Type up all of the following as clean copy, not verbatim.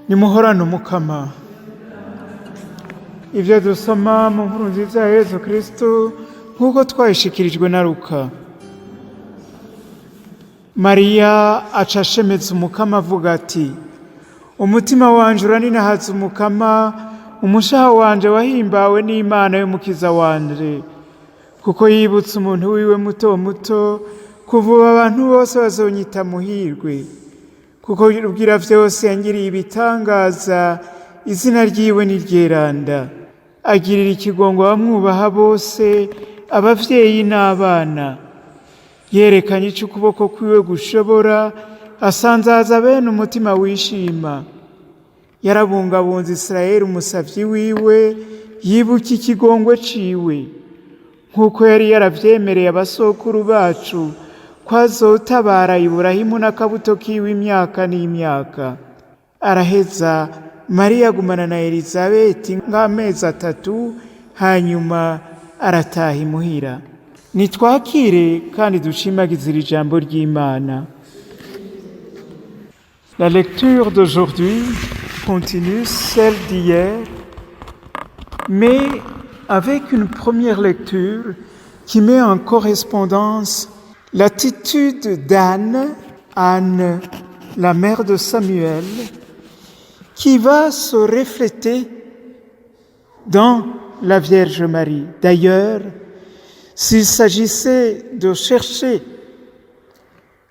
nimuhorane umukama. Ibyo dusoma mu nkuru nziza ya Yezu Kristo nk'uko twayishikirijwe na Luka. Mariya aca ashemeza umukama avuga ati, umutima wanje uraninahaza umukama, umushaha wanje wahimbawe n'Imana y'umukiza wanje, kuko yibutse umuntu wiwe muto muto, kuva ubu abantu bose bazonyita muhirwe, kuko ubwira vyose yangiriye ibitangaza, izina ryiwe ni ryeranda. Agirira ikigongo abamwubaha bose, abavyeyi n'abana. Yerekanye ico ukuboko kwiwe gushobora, asanzaza bene umutima wishima. Yarabungabunze Israeli umusavyi wiwe, yibuka ikigongwe ciwe, nk'uko yari yaravyemereye abasokuru bacu, ko azotabara Iburahimu n'akabuto kiwe imyaka n'imyaka. Araheza Mariya agumana na Elizabeti nk'amezi 3, hanyuma arataha imuhira. Nitwakire kandi dushimagizire ijambo ry'Imana. La lecture d'aujourd'hui continue celle d'hier, mais avec une première lecture qui met en correspondance l'attitude d'Anne, Anne, la mère de Samuel, qui va se refléter dans la Vierge Marie. D'ailleurs, s'il s'agissait de chercher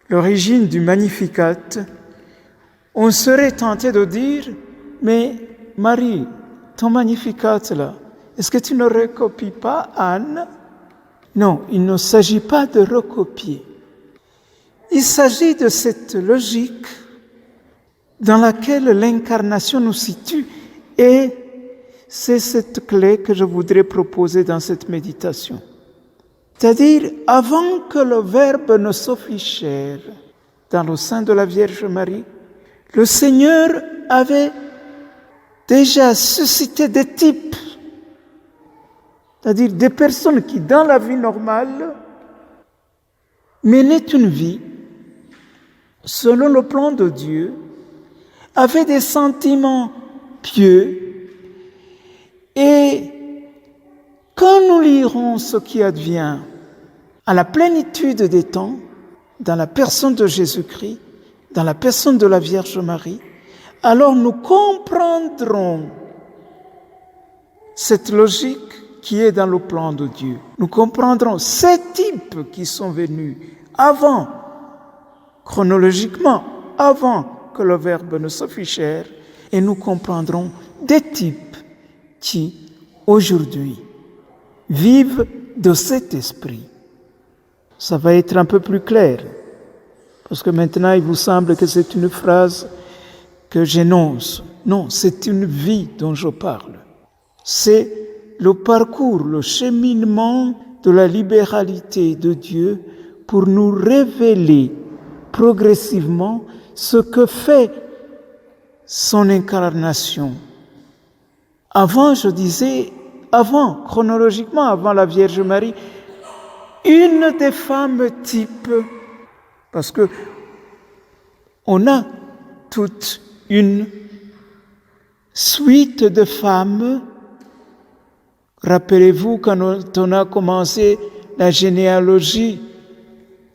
l'origine du Magnificat, on serait tenté de dire, mais Marie, ton Magnificat là, est-ce que tu ne recopies pas Anne? Non, il ne s'agit pas de recopier. Il s'agit de cette logique dans laquelle l'incarnation nous situe, et c'est cette clé que je voudrais proposer dans cette méditation. C'est-à-dire, avant que le Verbe ne s'officie chair dans le sein de la Vierge Marie, le Seigneur avait déjà suscité des types, c'est-à-dire des personnes qui, dans la vie normale, menaient une vie selon le plan de Dieu, avaient des sentiments pieux, et quand nous lirons ce qui advient à la plénitude des temps, dans la personne de Jésus-Christ, dans la personne de la Vierge Marie, alors nous comprendrons cette logique qui est dans le plan de Dieu. Nous comprendrons ces types qui sont venus avant, chronologiquement, avant que le Verbe ne s'officie chair, et nous comprendrons des types qui, aujourd'hui, vivent de cet esprit. Ça va être un peu plus clair, parce que maintenant il vous semble que c'est une phrase que j'énonce. Non, c'est une vie dont je parle. C'est le parcours, le cheminement de la libéralité de Dieu pour nous révéler progressivement ce que fait son incarnation. Avant, je disais, chronologiquement, avant la Vierge Marie, une des femmes types, parce que on a toute une suite de femmes. Rappelez-vous, quand on a commencé la généalogie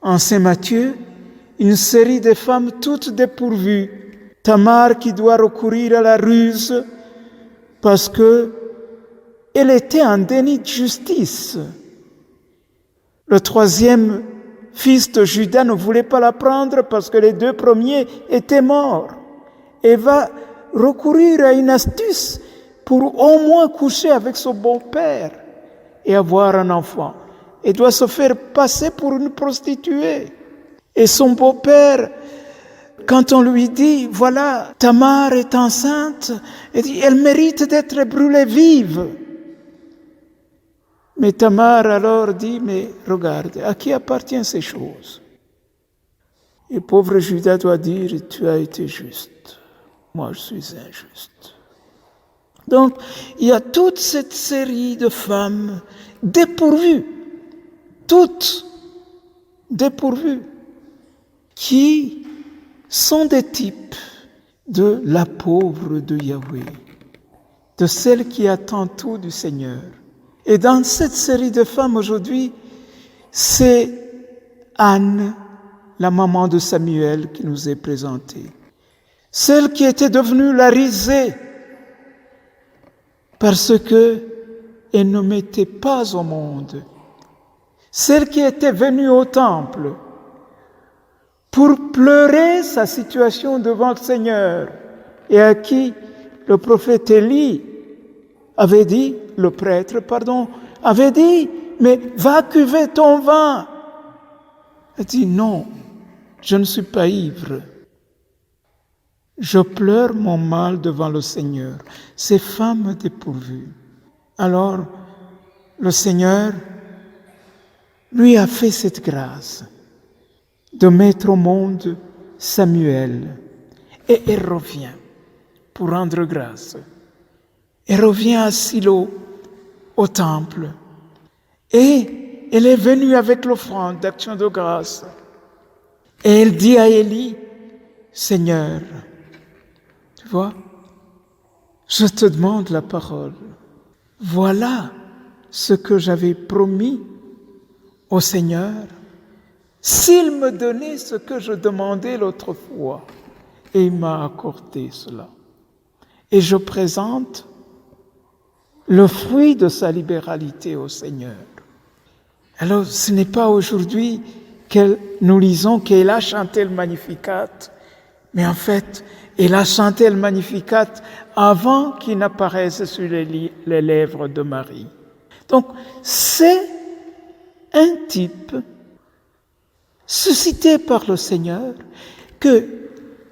en Saint Matthieu, une série de femmes toutes dépourvues. Tamar qui doit recourir à la ruse parce que elle était en déni de justice. Le 3e fils de Juda ne voulait pas la prendre parce que les 2 premiers étaient morts. Elle va recourir à une astuce pour au moins coucher avec son beau-père et avoir un enfant. Elle doit se faire passer pour une prostituée. Et son beau-père, quand on lui dit, voilà, Tamar est enceinte, il dit, elle mérite d'être brûlée vive. Mais Tamar alors dit, mais regarde, à qui appartiennent ces choses? Et pauvre Judas doit dire, tu as été juste, moi je suis injuste. Donc, il y a toute cette série de femmes dépourvues, toutes dépourvues, qui sont des types de la pauvre de Yahweh, de celle qui attend tout du Seigneur. Et dans cette série de femmes aujourd'hui, c'est Anne, la maman de Samuel, qui nous est présentée. Celle qui était devenue la risée parce que elle ne mettait pas au monde. Celle qui était venue au temple pour pleurer sa situation devant le Seigneur et à qui le prophète Élie avait dit, le prêtre, avait dit, mais va cuver ton vin. Elle dit, non, je ne suis pas ivre. Je pleure mon mal devant le Seigneur. Ces femmes dépourvues. Alors, le Seigneur lui a fait cette grâce de mettre au monde Samuel. Et elle revient pour rendre grâce. Elle revient à Silo, au temple. Et elle est venue avec l'offrande d'action de grâce. Et elle dit à Élie, Seigneur, tu vois, je te demande la parole. Voilà ce que j'avais promis au Seigneur. S'il me donnait ce que je demandais l'autre fois, et il m'a accordé cela. Et je présente le fruit de sa libéralité au Seigneur. Alors, ce n'est pas aujourd'hui que nous lisons qu'elle a chanté le Magnificat, mais en fait, elle a chanté le Magnificat avant qu'il n'apparaisse sur les lèvres de Marie. Donc, c'est un type suscité par le Seigneur que,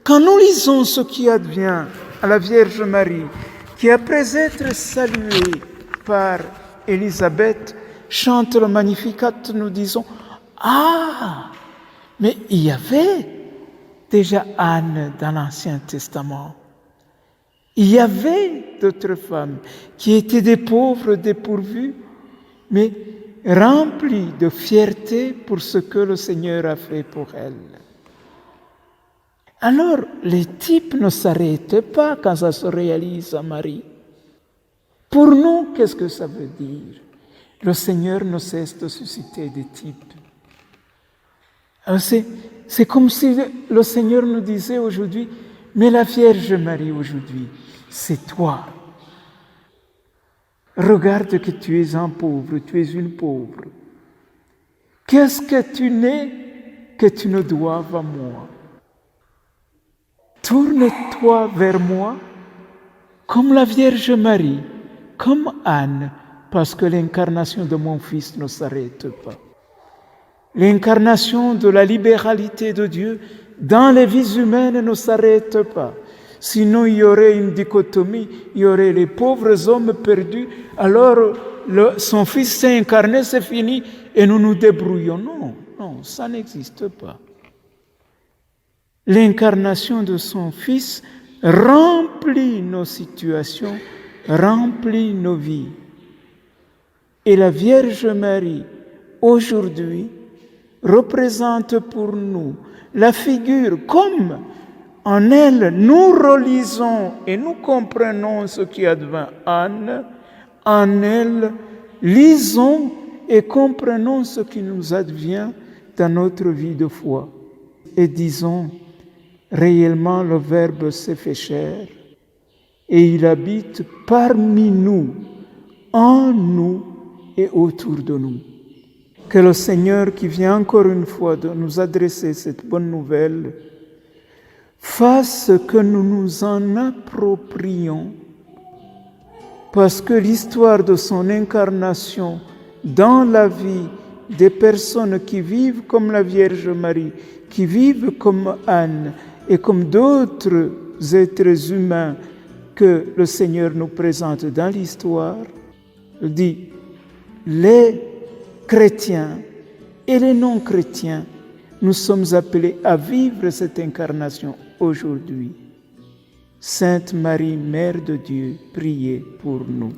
quand nous lisons ce qui advient à la Vierge Marie, qui après être saluée par Élisabeth, chante le Magnificat, nous disons « Ah, mais il y avait déjà Anne dans l'Ancien Testament. Il y avait d'autres femmes qui étaient des pauvres dépourvues, mais remplies de fierté pour ce que le Seigneur a fait pour elles. » Alors, les types ne s'arrêtent pas quand ça se réalise à Marie. Pour nous, qu'est-ce que ça veut dire? Le Seigneur ne cesse de susciter des types. Alors c'est comme si le Seigneur nous disait aujourd'hui, mais la Vierge Marie aujourd'hui, c'est toi. Regarde que tu es un pauvre, tu es une pauvre. Qu'est-ce que tu n'es que tu ne doives à moi? Tourne-toi vers moi comme la Vierge Marie, comme Anne, parce que l'incarnation de mon Fils ne s'arrête pas. L'incarnation de la libéralité de Dieu dans les vies humaines ne s'arrête pas. Sinon, il y aurait une dichotomie, il y aurait les pauvres hommes perdus, alors son Fils s'est incarné, c'est fini, et nous nous débrouillons. Non, ça n'existe pas. L'incarnation de son Fils remplit nos situations, remplit nos vies. Et la Vierge Marie, aujourd'hui, représente pour nous la figure, comme en elle nous relisons et nous comprenons ce qui advint Anne, en elle lisons et comprenons ce qui nous advient dans notre vie de foi. Et disons, réellement le Verbe s'est fait chair et il habite parmi nous, en nous et autour de nous. Que le Seigneur qui vient encore une fois de nous adresser cette bonne nouvelle fasse que nous nous en approprions, parce que l'histoire de son incarnation dans la vie des personnes qui vivent comme la Vierge Marie, qui vivent comme Anne et comme d'autres êtres humains que le Seigneur nous présente dans l'histoire, dit les chrétiens et les non-chrétiens, nous sommes appelés à vivre cette incarnation aujourd'hui. Sainte Marie, Mère de Dieu, priez pour nous.